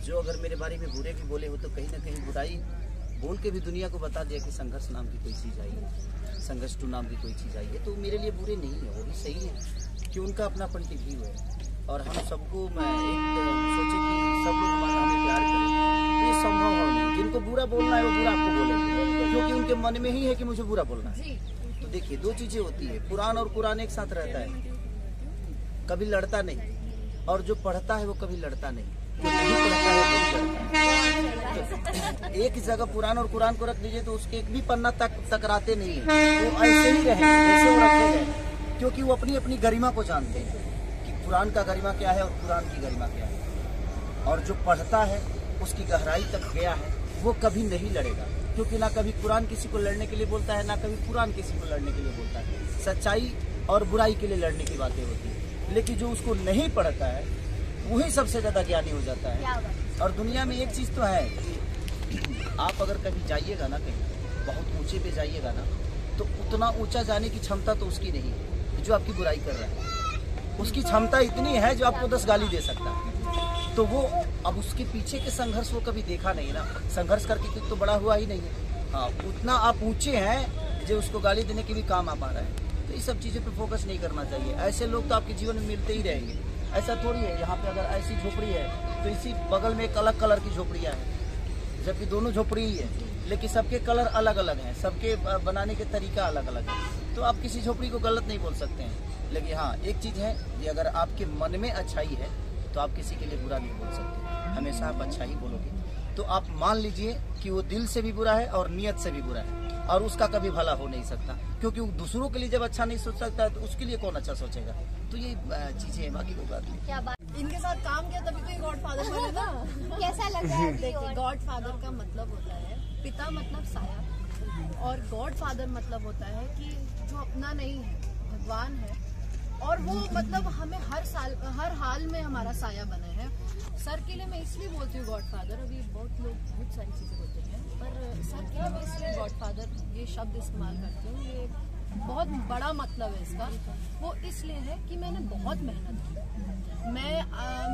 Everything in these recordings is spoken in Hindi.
जो अगर मेरे बारे में बुरे भी बोले हो तो कहीं ना कहीं बुराई बोल के भी दुनिया को बता दिया कि संघर्ष नाम की कोई चीज़ आई है, संघर्ष टू नाम की कोई चीज़ आई है, तो मेरे लिए बुरे नहीं है, वो भी सही है कि उनका अपना पॉइंट ऑफ व्यू है। और हम सबको मैं एक सोचे कि सब लोग हमारा हमें प्यार करें, तो ये संभव हो नहीं। जिनको बुरा बोलना है वो बुरा आपको बोलेंगे, क्योंकि उनके मन में ही है कि मुझे बुरा बोलना है। तो देखिए, दो चीज़ें होती है, कुरान और कुरान एक साथ रहता है, कभी लड़ता नहीं, और जो पढ़ता है वो कभी लड़ता नहीं, जो नहीं पढ़ता है वो लड़ता है। तो एक जगह कुरान और कुरान को रख दीजिए तो उसके एक भी पन्ना तक टकराते नहीं है, वो ऐसे ही रहेंगे, ऐसे वो रखे गए, क्योंकि वो अपनी अपनी गरिमा को जानते हैं कि कुरान का गरिमा क्या है और कुरान की गरिमा क्या है। और जो पढ़ता है उसकी गहराई तक गया है, वो कभी नहीं लड़ेगा, क्योंकि ना कभी कुरान किसी को लड़ने के लिए बोलता है, ना कभी कुरान किसी को लड़ने के लिए बोलता है। सच्चाई और बुराई के लिए लड़ने की बातें होती है, लेकिन जो उसको नहीं पढ़ता है वही सबसे ज्यादा ज्ञानी हो जाता है। और दुनिया में एक चीज तो है कि आप अगर कभी जाइएगा ना, कहीं बहुत ऊंचे पे जाइएगा ना, तो उतना ऊंचा जाने की क्षमता तो उसकी नहीं है जो आपकी बुराई कर रहा है। उसकी क्षमता इतनी है जो आपको 10 गाली दे सकता है। तो वो अब उसके पीछे के संघर्ष वो कभी देखा नहीं ना, संघर्ष करके कुछ तो बड़ा हुआ ही नहीं है। हाँ, उतना आप ऊंचे हैं जो उसको गाली देने के भी काम आ पा रहा है। तो ये सब चीज़ों पे फोकस नहीं करना चाहिए। ऐसे लोग तो आपके जीवन में मिलते ही रहेंगे। ऐसा थोड़ी है यहाँ पे अगर ऐसी झोपड़ी है तो इसी बगल में एक अलग कलर की झोपड़ियाँ हैं, जबकि दोनों झोपड़ी ही है, लेकिन सबके कलर अलग अलग हैं, सबके बनाने के तरीका अलग अलग है। तो आप किसी झोपड़ी को गलत नहीं बोल सकते हैं। लेकिन हाँ, एक चीज़ है कि अगर आपके मन में अच्छाई है तो आप किसी के लिए बुरा नहीं बोल सकते, हमेशा आप अच्छा ही बोलोगे। तो आप मान लीजिए कि वो दिल से भी बुरा है और नियत से भी बुरा है, और उसका कभी भला हो नहीं सकता, क्योंकि वो दूसरों के लिए जब अच्छा नहीं सोच सकता है तो उसके लिए कौन अच्छा सोचेगा। तो ये चीजें हैं, बाकी कोई बात नहीं। क्या बात, इनके साथ काम किया तभी तो ये गॉडफादर बने ना। कैसा लगता है? देखिए, गॉडफादर का मतलब होता है पिता, मतलब साया, और गॉडफादर मतलब होता है कि जो अपना नहीं है, भगवान है, और वो मतलब हमें हर हाल में हमारा साया बना है। सर के लिए मैं इसलिए बोलती हूँ गॉडफादर, अभी बहुत लोग बहुत सारी चीज़ें बोलते हैं, पर सर के लिए मैं इसलिए गॉडफादर ये शब्द इस्तेमाल करती हूँ। ये बहुत बड़ा मतलब है इसका। वो इसलिए है कि मैंने बहुत मेहनत की।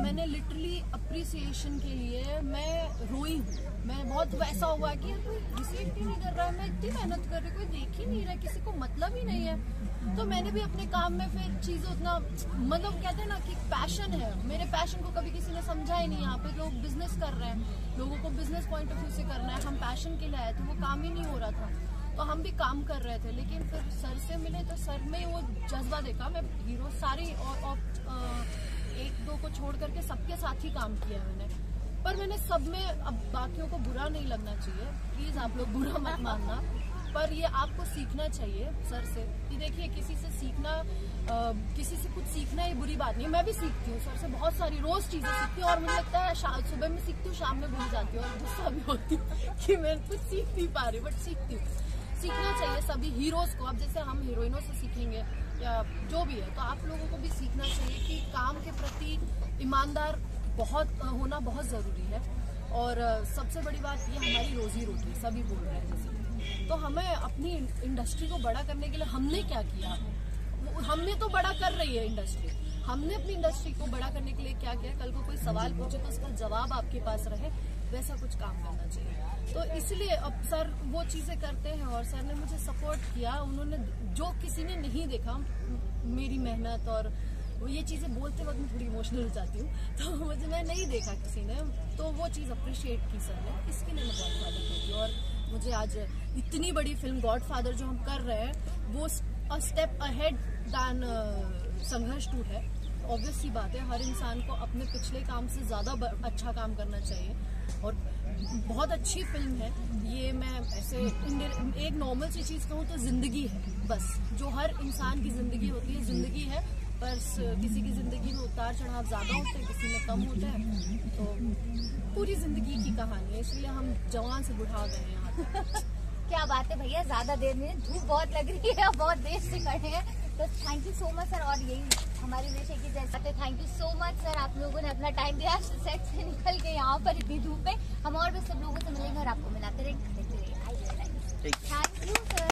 मैंने लिटरली अप्रिसिएशन के लिए मैं रोई हूँ। मैं बहुत वैसा हुआ कि कोई रिसीव ही नहीं कर रहा है, मैं इतनी मेहनत कर रही, कोई देख ही नहीं रहा, किसी को मतलब ही नहीं है। तो मैंने भी अपने काम में फिर चीज़ उतना, मतलब कहते हैं ना कि पैशन है, मेरे पैशन को कभी किसी ने समझा ही नहीं। यहाँ पे लोग बिजनेस कर रहे हैं, लोगों को बिजनेस पॉइंट ऑफ व्यू से करना है, हम पैशन के लिए आए थे, वो काम ही नहीं हो रहा था। तो हम भी काम कर रहे थे, लेकिन फिर सर से मिले तो सर में वो जज्बा देखा। मैं हीरो सारी और एक दो को छोड़ करके सबके साथ ही काम किया मैंने, पर मैंने सब में, अब बाकियों को बुरा नहीं लगना चाहिए, प्लीज आप लोग बुरा मत मानना, पर ये आपको सीखना चाहिए सर से कि देखिए, किसी से सीखना, किसी से कुछ सीखना ये बुरी बात नहीं। मैं भी सीखती हूँ सर से, बहुत सारी रोज चीजें सीखती हूँ, और मुझे लगता है सुबह में सीखती हूँ, शाम में भूल जाती हूँ, और गुस्सा भी होती हूँ कि मैं कुछ सीख नहीं पा रही, बट सीखती हूँ। सीखना चाहिए सभी हीरोज को। अब जैसे हम हीरोइनों से सीखेंगे या जो भी है, तो आप लोगों को भी सीखना चाहिए कि काम के प्रति ईमानदार होना बहुत ज़रूरी है। और सबसे बड़ी बात ये, हमारी रोजी रोटी सभी बोल रहे हैं जैसे, तो हमें अपनी इंडस्ट्री को बड़ा करने के लिए हमने क्या किया? हमने तो बड़ा कर रही है इंडस्ट्री, हमने अपनी इंडस्ट्री को बड़ा करने के लिए क्या किया? कल को कोई सवाल पूछे तो उसका जवाब आपके पास रहे, वैसा कुछ काम करना चाहिए। तो इसलिए अब सर वो चीज़ें करते हैं, और सर ने मुझे सपोर्ट किया। उन्होंने, जो किसी ने नहीं देखा मेरी मेहनत, और ये चीज़ें बोलते वक्त मैं थोड़ी इमोशनल हो जाती हूँ, तो मुझे, मैं नहीं देखा किसी ने, तो वो चीज़ अप्रिशिएट की सर ने, इसके लिए मैं गॉडफादर कहती हूँ। और मुझे आज इतनी बड़ी फिल्म गॉडफादर जो हम कर रहे हैं, वो स्टेप अहेड दैन संघर्ष टू है। ऑब्वियस सी बात है, हर इंसान को अपने पिछले काम से ज़्यादा अच्छा काम करना चाहिए, और बहुत अच्छी फिल्म है ये। मैं ऐसे एक नॉर्मल सी चीज़ कहूँ तो ज़िंदगी है, बस जो हर इंसान की ज़िंदगी होती है, ज़िंदगी है, बस किसी की ज़िंदगी में उतार चढ़ाव ज़्यादा होते हैं, किसी में कम होते हैं, तो पूरी ज़िंदगी की कहानी है, इसलिए हम जवान से बुढ़ा गए हैं यहाँ। क्या बात है भैया, ज्यादा देर में धूप बहुत लग रही है, बहुत देर से खड़े हैं, तो thank you so much sir. और यही हमारे विषय की जैसा, तो thank you so much sir, आप लोगों ने अपना टाइम दिया सेट से निकल के यहाँ पर इतनी धूप में। हम और भी सब लोगों से मिलेंगे और आपको मिलाते रहेंगे। Thank you sir.